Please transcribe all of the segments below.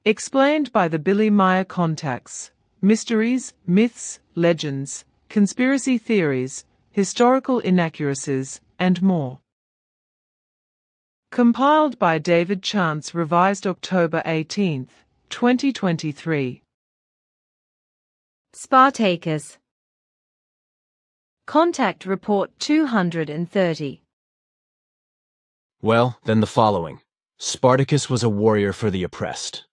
Explained by the Billy Meier contacts. Mysteries, myths, legends, conspiracy theories, historical inaccuracies, and more. Compiled by David Chance, revised October 18, 2023. Spartacus. Contact Report 230. Well, then the following. Spartacus was a warrior for the oppressed.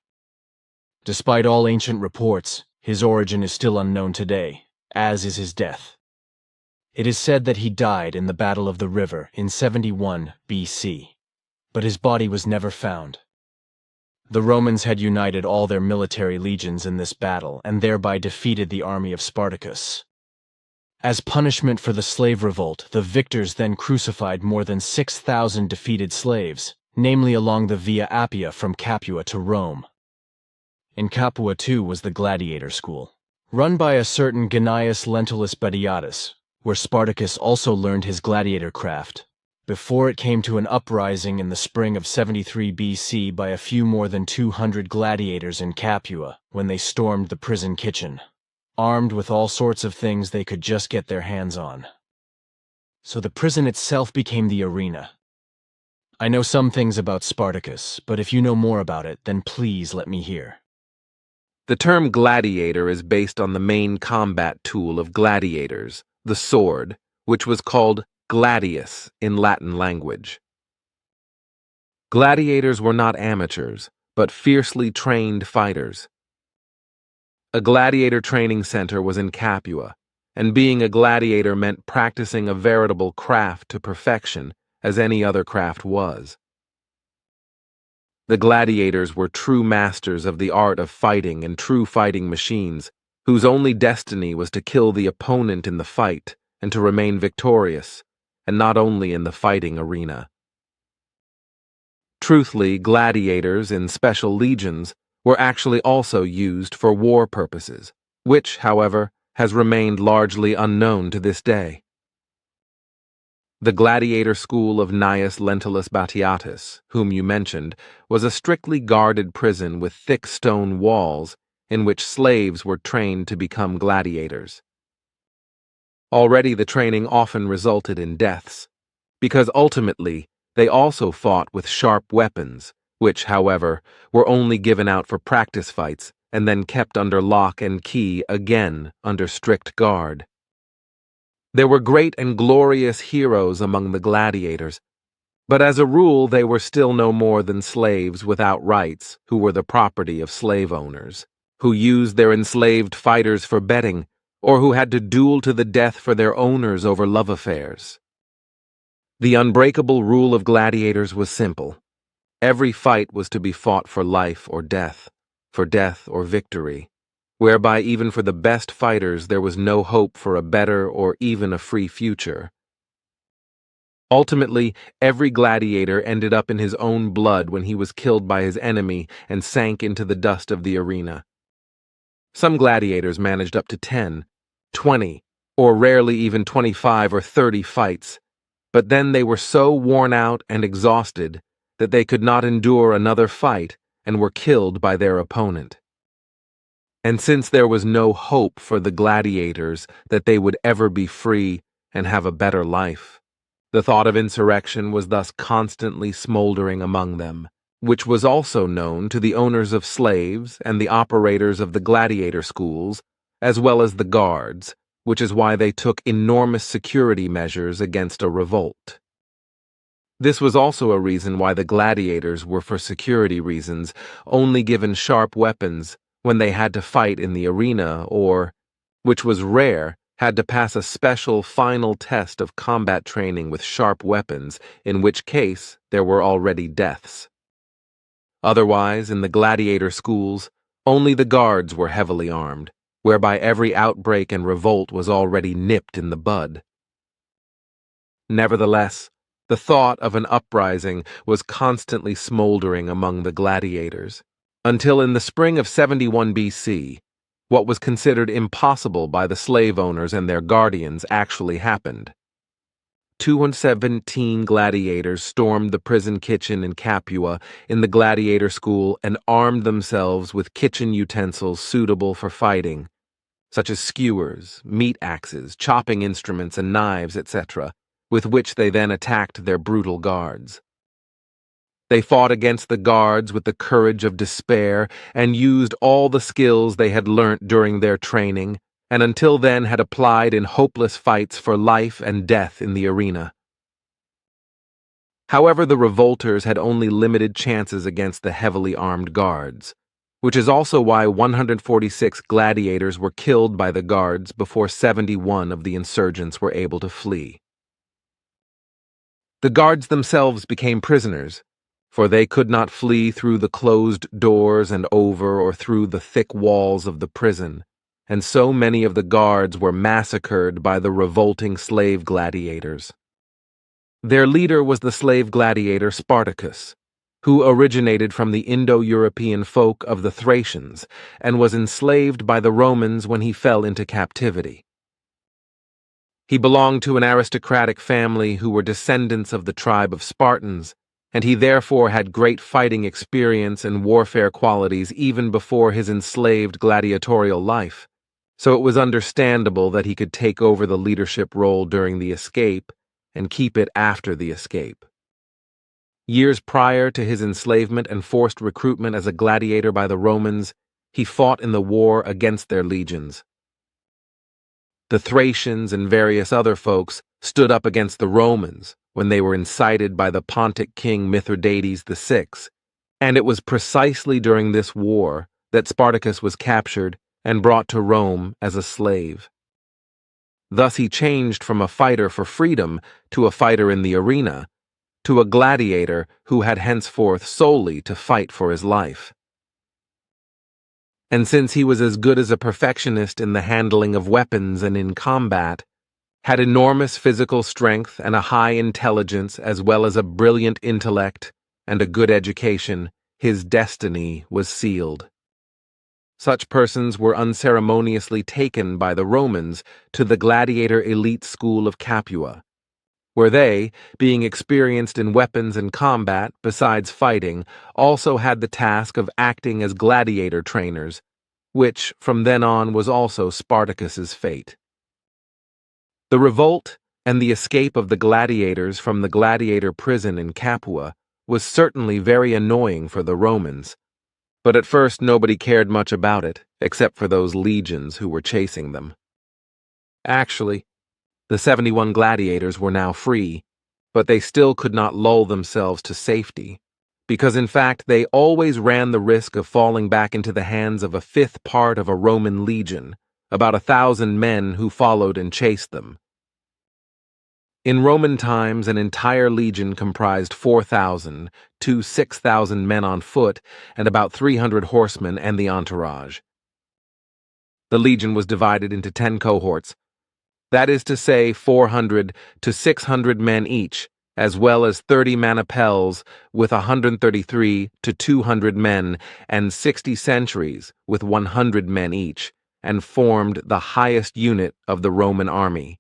Despite all ancient reports, his origin is still unknown today, as is his death. It is said that he died in the Battle of the River in 71 BC, but his body was never found. The Romans had united all their military legions in this battle and thereby defeated the army of Spartacus. As punishment for the slave revolt, the victors then crucified more than 6,000 defeated slaves, namely along the Via Appia from Capua to Rome. In Capua too was the gladiator school, run by a certain Gnaeus Lentulus Batiatus, where Spartacus also learned his gladiator craft, before it came to an uprising in the spring of 73 BC by a few more than 200 gladiators in Capua when they stormed the prison kitchen, armed with all sorts of things they could just get their hands on. So the prison itself became the arena. I know some things about Spartacus, but if you know more about it, then please let me hear. The term gladiator is based on the main combat tool of gladiators, the sword, which was called gladius in Latin language. Gladiators were not amateurs, but fiercely trained fighters. A gladiator training center was in Capua, and being a gladiator meant practicing a veritable craft to perfection, as any other craft was. The gladiators were true masters of the art of fighting and true fighting machines, whose only destiny was to kill the opponent in the fight and to remain victorious, and not only in the fighting arena. Truthfully, gladiators in special legions were actually also used for war purposes, which, however, has remained largely unknown to this day. The gladiator school of Gnaeus Lentulus Batiatus, whom you mentioned, was a strictly guarded prison with thick stone walls in which slaves were trained to become gladiators. Already the training often resulted in deaths, because ultimately they also fought with sharp weapons, which, however, were only given out for practice fights and then kept under lock and key again under strict guard. There were great and glorious heroes among the gladiators, but as a rule they were still no more than slaves without rights who were the property of slave owners, who used their enslaved fighters for betting, or who had to duel to the death for their owners over love affairs. The unbreakable rule of gladiators was simple. Every fight was to be fought for life or death or victory, whereby even for the best fighters there was no hope for a better or even a free future. Ultimately, every gladiator ended up in his own blood when he was killed by his enemy and sank into the dust of the arena. Some gladiators managed up to 10, 20, or rarely even 25 or 30 fights, but then they were so worn out and exhausted that they could not endure another fight and were killed by their opponent. And since there was no hope for the gladiators that they would ever be free and have a better life, the thought of insurrection was thus constantly smoldering among them, which was also known to the owners of slaves and the operators of the gladiator schools, as well as the guards, which is why they took enormous security measures against a revolt. This was also a reason why the gladiators were, for security reasons, only given sharp weapons when they had to fight in the arena or, which was rare, had to pass a special final test of combat training with sharp weapons, in which case there were already deaths. Otherwise, in the gladiator schools, only the guards were heavily armed, whereby every outbreak and revolt was already nipped in the bud. Nevertheless, the thought of an uprising was constantly smoldering among the gladiators, until in the spring of 71 BC, what was considered impossible by the slave owners and their guardians actually happened. 217 gladiators stormed the prison kitchen in Capua in the gladiator school and armed themselves with kitchen utensils suitable for fighting, such as skewers, meat axes, chopping instruments, and knives, etc., with which they then attacked their brutal guards. They fought against the guards with the courage of despair and used all the skills they had learnt during their training, and until then had applied in hopeless fights for life and death in the arena. However, the revolters had only limited chances against the heavily armed guards, which is also why 146 gladiators were killed by the guards before 71 of the insurgents were able to flee. The guards themselves became prisoners, for they could not flee through the closed doors and over or through the thick walls of the prison, and so many of the guards were massacred by the revolting slave gladiators. Their leader was the slave gladiator Spartacus, who originated from the Indo-European folk of the Thracians and was enslaved by the Romans when he fell into captivity. He belonged to an aristocratic family who were descendants of the tribe of Spartans, and he therefore had great fighting experience and warfare qualities even before his enslaved gladiatorial life, so it was understandable that he could take over the leadership role during the escape and keep it after the escape. Years prior to his enslavement and forced recruitment as a gladiator by the Romans, he fought in the war against their legions. The Thracians and various other folks stood up against the Romans when they were incited by the Pontic king Mithridates VI, and it was precisely during this war that Spartacus was captured and brought to Rome as a slave. Thus he changed from a fighter for freedom to a fighter in the arena, to a gladiator who had henceforth solely to fight for his life. And since he was as good as a perfectionist in the handling of weapons and in combat, had enormous physical strength and a high intelligence as well as a brilliant intellect and a good education, his destiny was sealed. Such persons were unceremoniously taken by the Romans to the gladiator elite school of Capua, where they, being experienced in weapons and combat besides fighting, also had the task of acting as gladiator trainers, which from then on was also Spartacus's fate. The revolt and the escape of the gladiators from the gladiator prison in Capua was certainly very annoying for the Romans, but at first nobody cared much about it, except for those legions who were chasing them. Actually, the 71 gladiators were now free, but they still could not lull themselves to safety, because in fact they always ran the risk of falling back into the hands of a fifth part of a Roman legion, about 1,000 men who followed and chased them. In Roman times, an entire legion comprised 4,000 to 6,000 men on foot and about 300 horsemen and the entourage. The legion was divided into 10 cohorts, that is to say 400 to 600 men each, as well as 30 maniples with 133 to 200 men and 60 centuries with 100 men each, and formed the highest unit of the Roman army.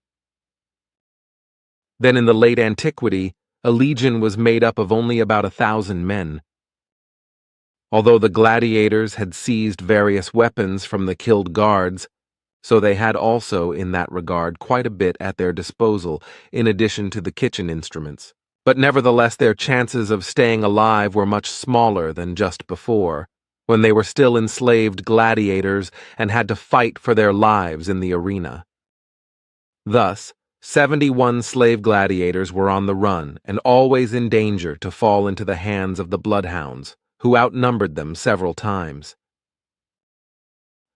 Then in the late antiquity, a legion was made up of only about 1,000 men. Although the gladiators had seized various weapons from the killed guards, so they had also, in that regard, quite a bit at their disposal, in addition to the kitchen instruments. But nevertheless their chances of staying alive were much smaller than just before, when they were still enslaved gladiators and had to fight for their lives in the arena. Thus, 71 slave gladiators were on the run and always in danger to fall into the hands of the bloodhounds, who outnumbered them several times.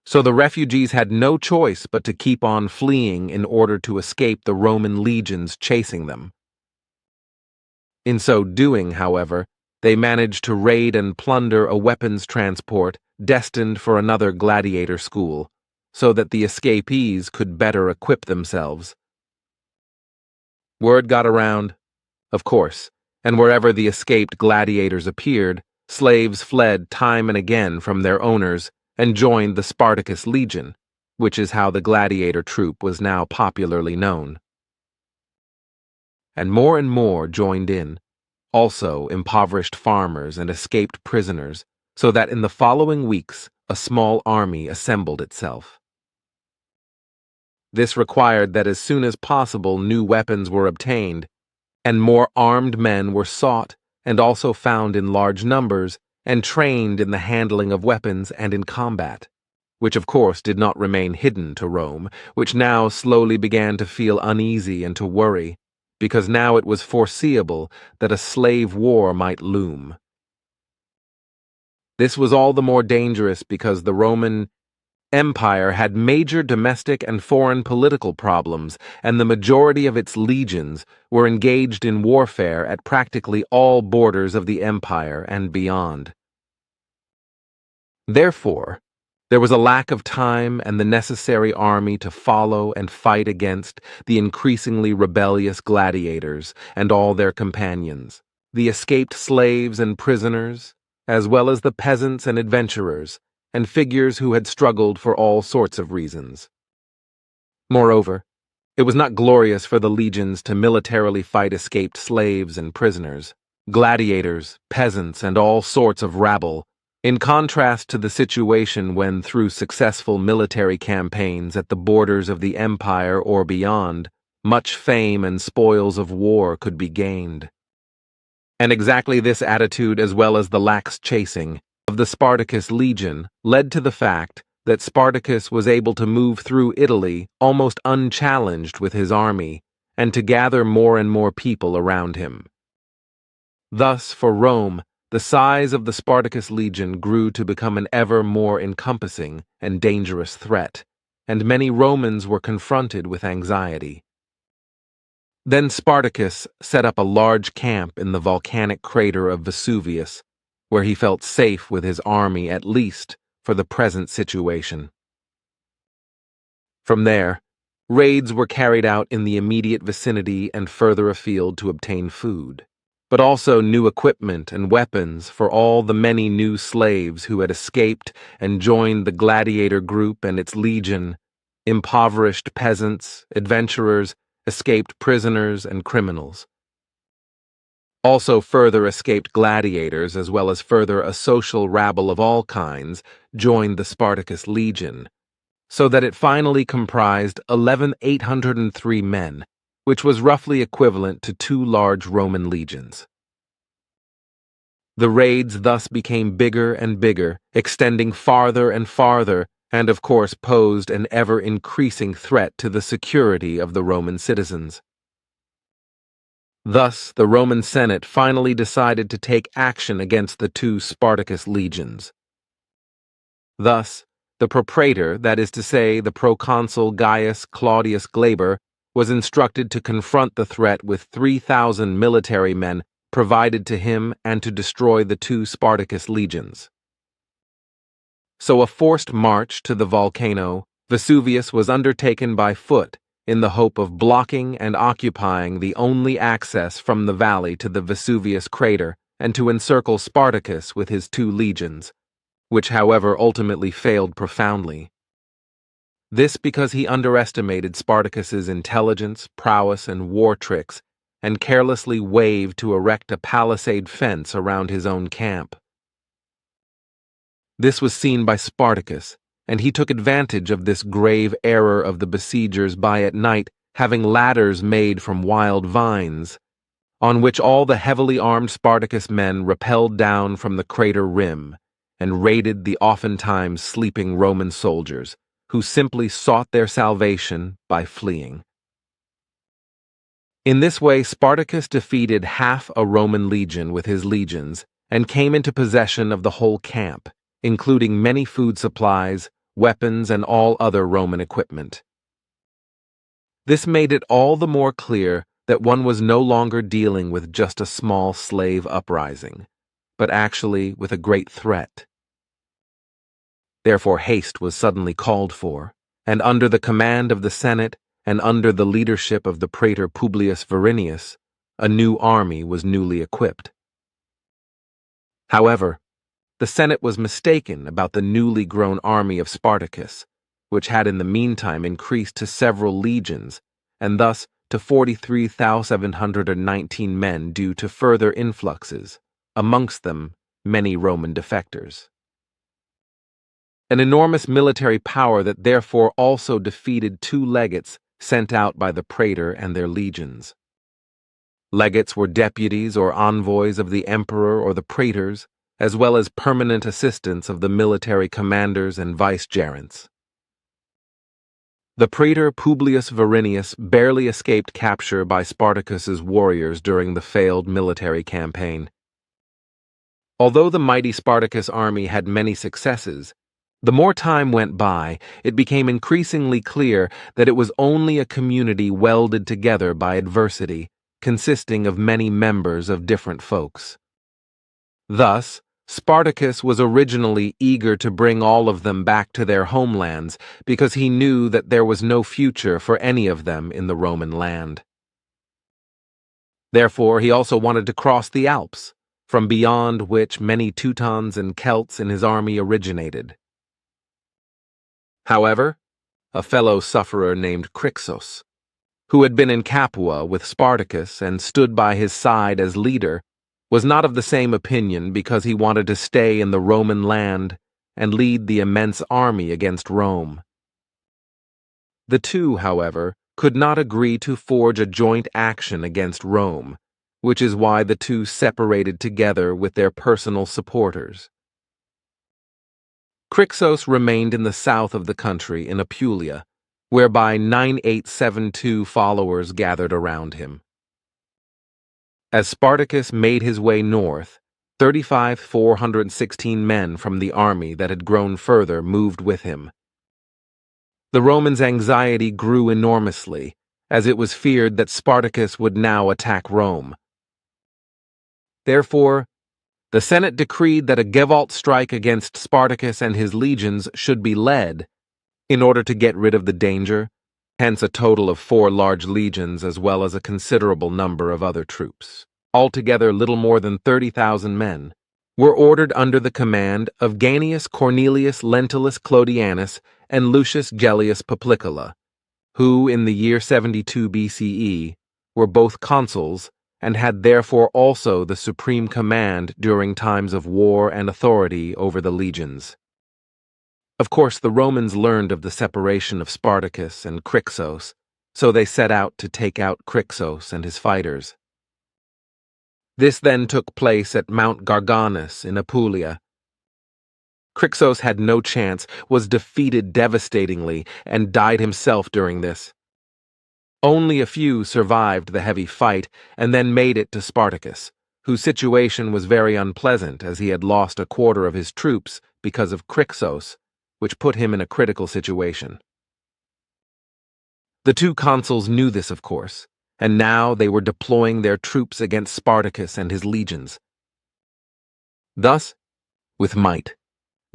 So the refugees had no choice but to keep on fleeing in order to escape the Roman legions chasing them. In so doing, however, they managed to raid and plunder a weapons transport destined for another gladiator school, so that the escapees could better equip themselves. Word got around, of course, and wherever the escaped gladiators appeared, slaves fled time and again from their owners and joined the Spartacus Legion, which is how the gladiator troop was now popularly known. and more joined in, also impoverished farmers and escaped prisoners, so that in the following weeks a small army assembled itself. This required that as soon as possible new weapons were obtained, and more armed men were sought and also found in large numbers and trained in the handling of weapons and in combat, which of course did not remain hidden to Rome, which now slowly began to feel uneasy and to worry, because now it was foreseeable that a slave war might loom. This was all the more dangerous because the Roman Empire had major domestic and foreign political problems, and the majority of its legions were engaged in warfare at practically all borders of the empire and beyond. Therefore, there was a lack of time and the necessary army to follow and fight against the increasingly rebellious gladiators and all their companions, the escaped slaves and prisoners, as well as the peasants and adventurers, and figures who had struggled for all sorts of reasons. Moreover, it was not glorious for the legions to militarily fight escaped slaves and prisoners, gladiators, peasants, and all sorts of rabble, in contrast to the situation when, through successful military campaigns at the borders of the empire or beyond, much fame and spoils of war could be gained. And exactly this attitude, as well as the lax chasing of the Spartacus legion, led to the fact that Spartacus was able to move through Italy almost unchallenged with his army, and to gather more and more people around him. Thus, for Rome, the size of the Spartacus legion grew to become an ever more encompassing and dangerous threat, and many Romans were confronted with anxiety. Then Spartacus set up a large camp in the volcanic crater of Vesuvius, where he felt safe with his army at least for the present situation. From there, raids were carried out in the immediate vicinity and further afield to obtain food, but also new equipment and weapons for all the many new slaves who had escaped and joined the gladiator group and its legion, impoverished peasants, adventurers, escaped prisoners, and criminals. Also further escaped gladiators, as well as further a social rabble of all kinds, joined the Spartacus legion, so that it finally comprised 11,803 men, which was roughly equivalent to 2 large Roman legions. The raids thus became bigger and bigger, extending farther and farther, and of course posed an ever-increasing threat to the security of the Roman citizens. Thus, the Roman Senate finally decided to take action against the 2 Spartacus legions. Thus, the propraetor, that is to say, the proconsul Gaius Claudius Glaber, was instructed to confront the threat with 3,000 military men provided to him and to destroy the 2 Spartacus legions. So a forced march to the volcano Vesuvius was undertaken by foot in the hope of blocking and occupying the only access from the valley to the Vesuvius crater and to encircle Spartacus with his 2 legions, which however ultimately failed profoundly. This because he underestimated Spartacus's intelligence, prowess, and war tricks, and carelessly waved to erect a palisade fence around his own camp. This was seen by Spartacus, and he took advantage of this grave error of the besiegers by at night having ladders made from wild vines, on which all the heavily armed Spartacus men rappelled down from the crater rim and raided the oftentimes sleeping Roman soldiers, who simply sought their salvation by fleeing. In this way, Spartacus defeated half a Roman legion with his legions and came into possession of the whole camp, including many food supplies, weapons, and all other Roman equipment. This made it all the more clear that one was no longer dealing with just a small slave uprising, but actually with a great threat. Therefore haste was suddenly called for, and under the command of the Senate and under the leadership of the praetor Publius Varinius, a new army was newly equipped. However, the Senate was mistaken about the newly grown army of Spartacus, which had in the meantime increased to several legions, and thus to 43,719 men due to further influxes, amongst them many Roman defectors. An enormous military power that therefore also defeated 2 legates sent out by the praetor and their legions. Legates were deputies or envoys of the emperor or the praetors, as well as permanent assistants of the military commanders and vicegerents. The praetor Publius Varinius barely escaped capture by Spartacus's warriors during the failed military campaign. Although the mighty Spartacus army had many successes, the more time went by, it became increasingly clear that it was only a community welded together by adversity, consisting of many members of different folks. Thus, Spartacus was originally eager to bring all of them back to their homelands because he knew that there was no future for any of them in the Roman land. Therefore, he also wanted to cross the Alps, from beyond which many Teutons and Celts in his army originated. However, a fellow sufferer named Crixus, who had been in Capua with Spartacus and stood by his side as leader, was not of the same opinion because he wanted to stay in the Roman land and lead the immense army against Rome. The two, however, could not agree to forge a joint action against Rome, which is why the two separated together with their personal supporters. Crixus remained in the south of the country in Apulia, whereby 9872 followers gathered around him. As Spartacus made his way north, 35,416 men from the army that had grown further moved with him. The Romans' anxiety grew enormously, as it was feared that Spartacus would now attack Rome. Therefore, the Senate decreed that a Gevalt strike against Spartacus and his legions should be led, in order to get rid of the danger, hence a total of 4 large legions as well as a considerable number of other troops. Altogether little more than 30,000 men, were ordered under the command of Ganius Cornelius Lentulus Clodianus and Lucius Gellius Poplicola, who in the year 72 BCE were both consuls and had therefore also the supreme command during times of war and authority over the legions. Of course, the Romans learned of the separation of Spartacus and Crixus, so they set out to take out Crixus and his fighters. This then took place at Mount Garganus in Apulia. Crixus had no chance, was defeated devastatingly, and died himself during this. Only a few survived the heavy fight and then made it to Spartacus, whose situation was very unpleasant as he had lost a quarter of his troops because of Crixus, which put him in a critical situation. The 2 consuls knew this, of course, and now they were deploying their troops against Spartacus and his legions. Thus, with might,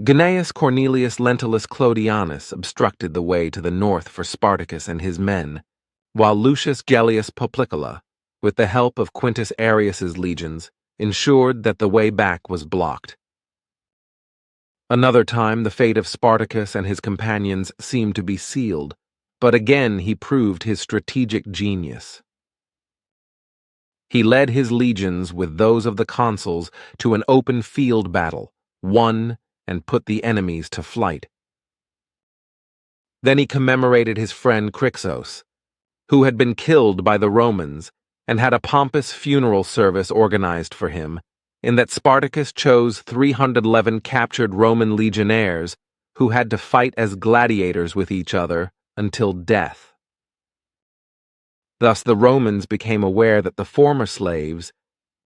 Gnaeus Cornelius Lentulus Clodianus obstructed the way to the north for Spartacus and his men, while Lucius Gellius Poplicola, with the help of Quintus Arrius's legions, ensured that the way back was blocked. Another time the fate of Spartacus and his companions seemed to be sealed, but again he proved his strategic genius. He led his legions with those of the consuls to an open field battle, won, and put the enemies to flight. Then he commemorated his friend Crixus, who had been killed by the Romans, and had a pompous funeral service organized for him, in that Spartacus chose 311 captured Roman legionnaires who had to fight as gladiators with each other until death. Thus the Romans became aware that the former slaves,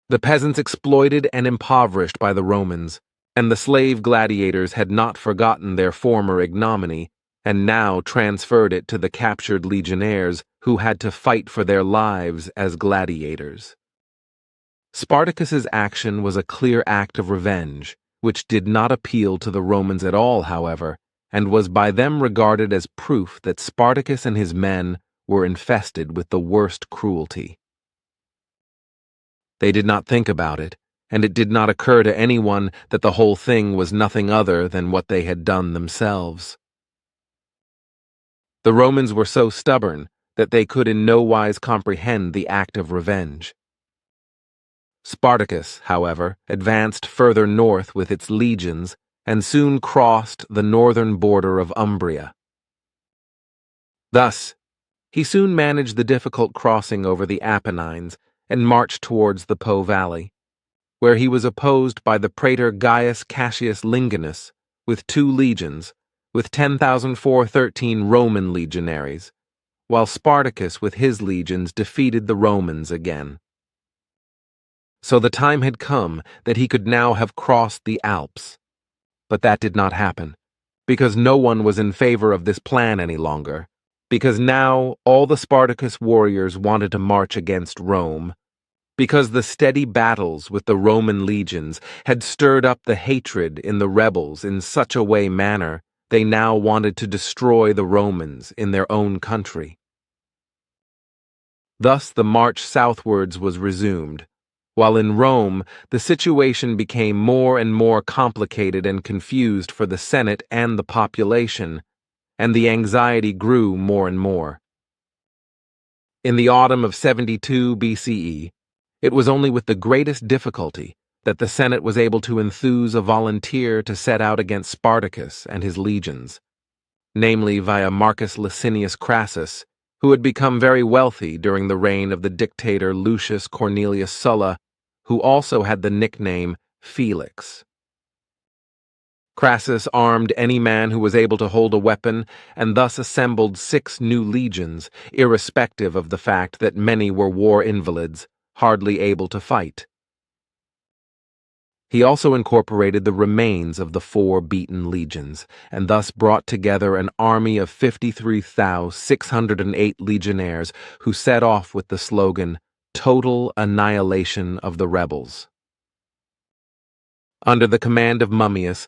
the peasants exploited and impoverished by the Romans, and the slave gladiators had not forgotten their former ignominy, and now transferred it to the captured legionnaires who had to fight for their lives as gladiators. Spartacus's action was a clear act of revenge, which did not appeal to the Romans at all, however, and was by them regarded as proof that Spartacus and his men were infested with the worst cruelty. They did not think about it, and it did not occur to anyone that the whole thing was nothing other than what they had done themselves. The Romans were so stubborn that they could in no wise comprehend the act of revenge. Spartacus, however, advanced further north with its legions and soon crossed the northern border of Umbria. Thus, he soon managed the difficult crossing over the Apennines and marched towards the Po Valley, where he was opposed by the praetor Gaius Cassius Lingonus with 2 legions, with 10,413 Roman legionaries, while Spartacus with his legions defeated the Romans again. So the time had come that he could now have crossed the Alps. But that did not happen, because no one was in favor of this plan any longer, because now all the Spartacus warriors wanted to march against Rome, because the steady battles with the Roman legions had stirred up the hatred in the rebels in such a manner they now wanted to destroy the Romans in their own country. Thus the march southwards was resumed, while in Rome the situation became more and more complicated and confused for the Senate and the population, and the anxiety grew more and more. In the autumn of 72 BCE, it was only with the greatest difficulty that the Senate was able to enthuse a volunteer to set out against Spartacus and his legions, namely via Marcus Licinius Crassus, who had become very wealthy during the reign of the dictator Lucius Cornelius Sulla, who also had the nickname Felix. Crassus armed any man who was able to hold a weapon and thus assembled 6 new legions, irrespective of the fact that many were war invalids, hardly able to fight. He also incorporated the remains of the 4 beaten legions, and thus brought together an army of 53,608 legionnaires who set off with the slogan, "Total annihilation of the rebels." Under the command of Mummius,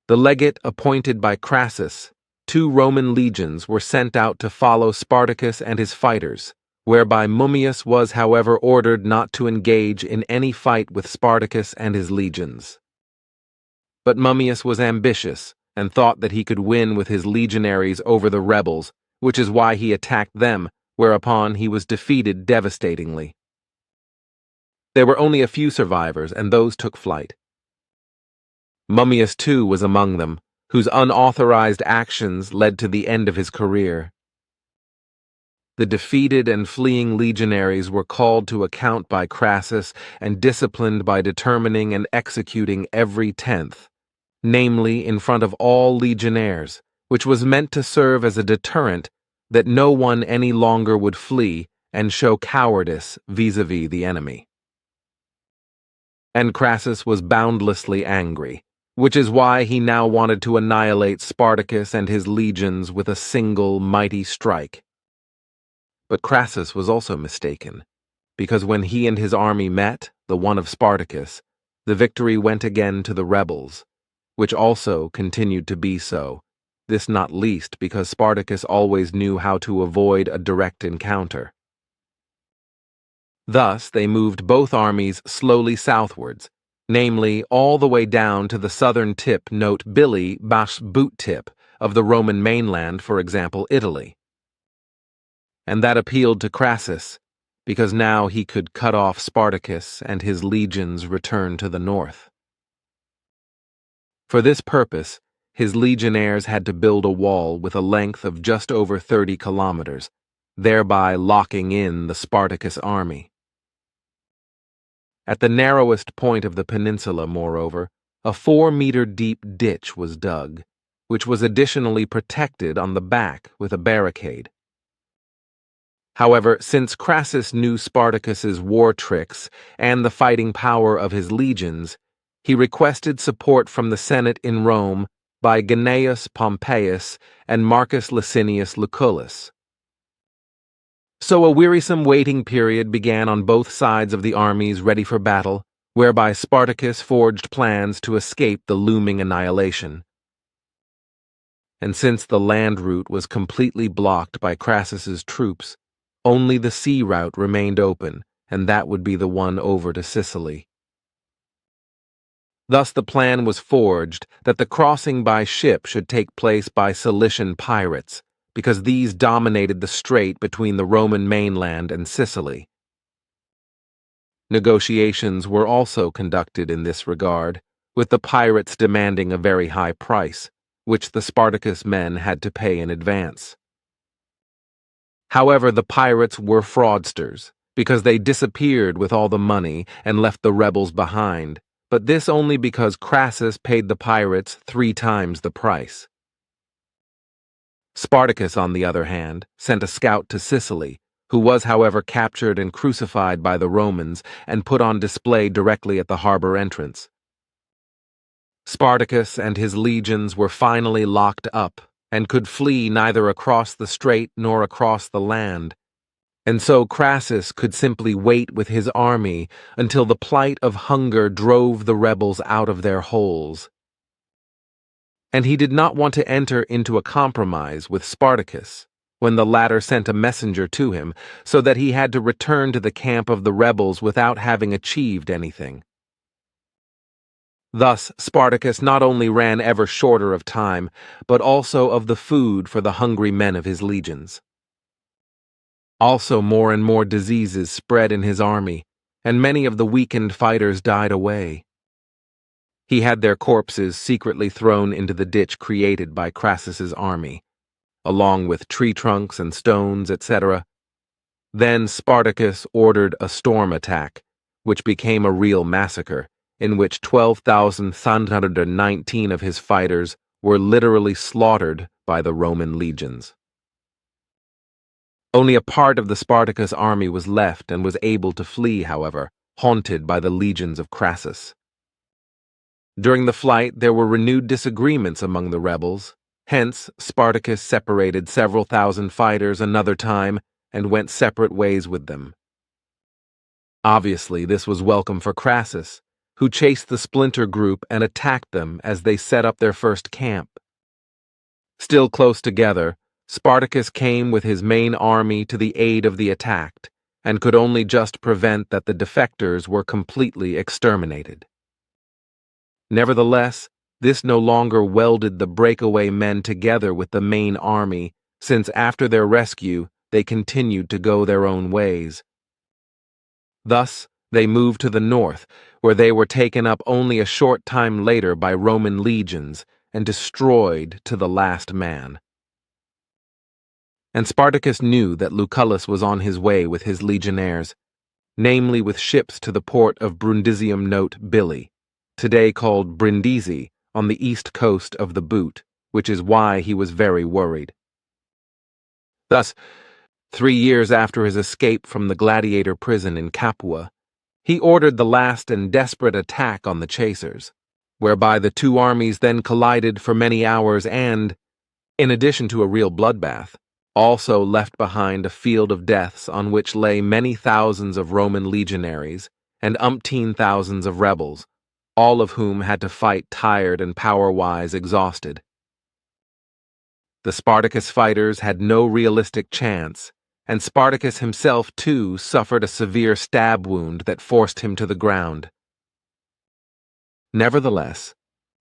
the legate appointed by Crassus, 2 Roman legions were sent out to follow Spartacus and his fighters, whereby Mummius was, however, ordered not to engage in any fight with Spartacus and his legions. But Mummius was ambitious and thought that he could win with his legionaries over the rebels, which is why he attacked them, whereupon he was defeated devastatingly. There were only a few survivors, and those took flight. Mummius, too, was among them, whose unauthorized actions led to the end of his career. The defeated and fleeing legionaries were called to account by Crassus and disciplined by determining and executing every 10th, namely in front of all legionnaires, which was meant to serve as a deterrent that no one any longer would flee and show cowardice vis-a-vis the enemy. And Crassus was boundlessly angry, which is why he now wanted to annihilate Spartacus and his legions with a single mighty strike. But Crassus was also mistaken, because when he and his army met, the one of Spartacus, the victory went again to the rebels, which also continued to be so, this not least because Spartacus always knew how to avoid a direct encounter. Thus they moved both armies slowly southwards, namely all the way down to the southern tip, note Billy / boot tip, of the Roman mainland, for example, Italy. And that appealed to Crassus, because now he could cut off Spartacus and his legions return to the north. For this purpose, his legionnaires had to build a wall with a length of just over 30 kilometers, thereby locking in the Spartacus army. At the narrowest point of the peninsula, moreover, a 4-meter deep ditch was dug, which was additionally protected on the back with a barricade. However, since Crassus knew Spartacus's war tricks and the fighting power of his legions, he requested support from the Senate in Rome by Gnaeus Pompeius and Marcus Licinius Lucullus. So a wearisome waiting period began on both sides of the armies ready for battle, whereby Spartacus forged plans to escape the looming annihilation. And since the land route was completely blocked by Crassus's troops, only the sea route remained open, and that would be the one over to Sicily. Thus the plan was forged that the crossing by ship should take place by Cilician pirates, because these dominated the strait between the Roman mainland and Sicily. Negotiations were also conducted in this regard, with the pirates demanding a very high price, which the Spartacus men had to pay in advance. However, the pirates were fraudsters, because they disappeared with all the money and left the rebels behind, but this only because Crassus paid the pirates 3 times the price. Spartacus, on the other hand, sent a scout to Sicily, who was, however, captured and crucified by the Romans and put on display directly at the harbor entrance. Spartacus and his legions were finally locked up and could flee neither across the strait nor across the land, and so Crassus could simply wait with his army until the plight of hunger drove the rebels out of their holes. And he did not want to enter into a compromise with Spartacus when the latter sent a messenger to him, so that he had to return to the camp of the rebels without having achieved anything. Thus, Spartacus not only ran ever shorter of time, but also of the food for the hungry men of his legions. Also, more and more diseases spread in his army, and many of the weakened fighters died away. He had their corpses secretly thrown into the ditch created by Crassus's army, along with tree trunks and stones, etc. Then Spartacus ordered a storm attack, which became a real massacre, in which 12,319 of his fighters were literally slaughtered by the Roman legions. Only a part of the Spartacus army was left and was able to flee, however, haunted by the legions of Crassus. During the flight, there were renewed disagreements among the rebels. Hence, Spartacus separated several thousand fighters another time and went separate ways with them. Obviously, this was welcome for Crassus, who chased the splinter group and attacked them as they set up their first camp. Still close together, Spartacus came with his main army to the aid of the attacked, and could only just prevent that the defectors were completely exterminated. Nevertheless, this no longer welded the breakaway men together with the main army, since after their rescue, they continued to go their own ways. Thus, they moved to the north, where they were taken up only a short time later by Roman legions and destroyed to the last man. And Spartacus knew that Lucullus was on his way with his legionnaires, namely with ships to the port of Brundisium note Billy, today called Brindisi, on the east coast of the Boot, which is why he was very worried. Thus, 3 years after his escape from the gladiator prison in Capua, he ordered the last and desperate attack on the chasers, whereby the two armies then collided for many hours and, in addition to a real bloodbath, also left behind a field of deaths on which lay many thousands of Roman legionaries and umpteen thousands of rebels, all of whom had to fight tired and power-wise exhausted. The Spartacus fighters had no realistic chance, and Spartacus himself, too, suffered a severe stab wound that forced him to the ground. Nevertheless,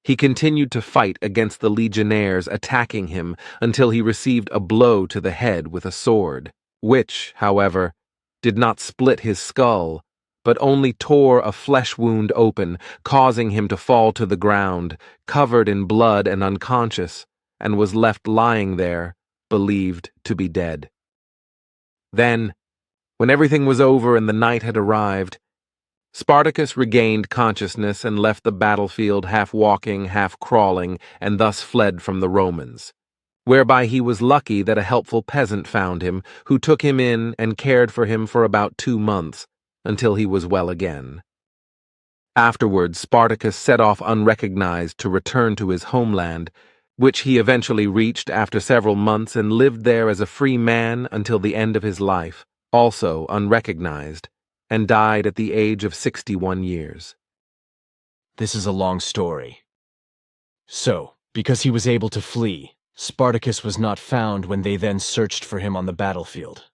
he continued to fight against the legionnaires attacking him until he received a blow to the head with a sword, which, however, did not split his skull, but only tore a flesh wound open, causing him to fall to the ground, covered in blood and unconscious, and was left lying there, believed to be dead. Then, when everything was over and the night had arrived, Spartacus regained consciousness and left the battlefield half walking, half crawling, and thus fled from the Romans, whereby he was lucky that a helpful peasant found him, who took him in and cared for him for about 2 months, until he was well again. Afterwards, Spartacus set off unrecognized to return to his homeland, which he eventually reached after several months and lived there as a free man until the end of his life, also unrecognized, and died at the age of 61 years. This is a long story. So, because he was able to flee, Spartacus was not found when they then searched for him on the battlefield.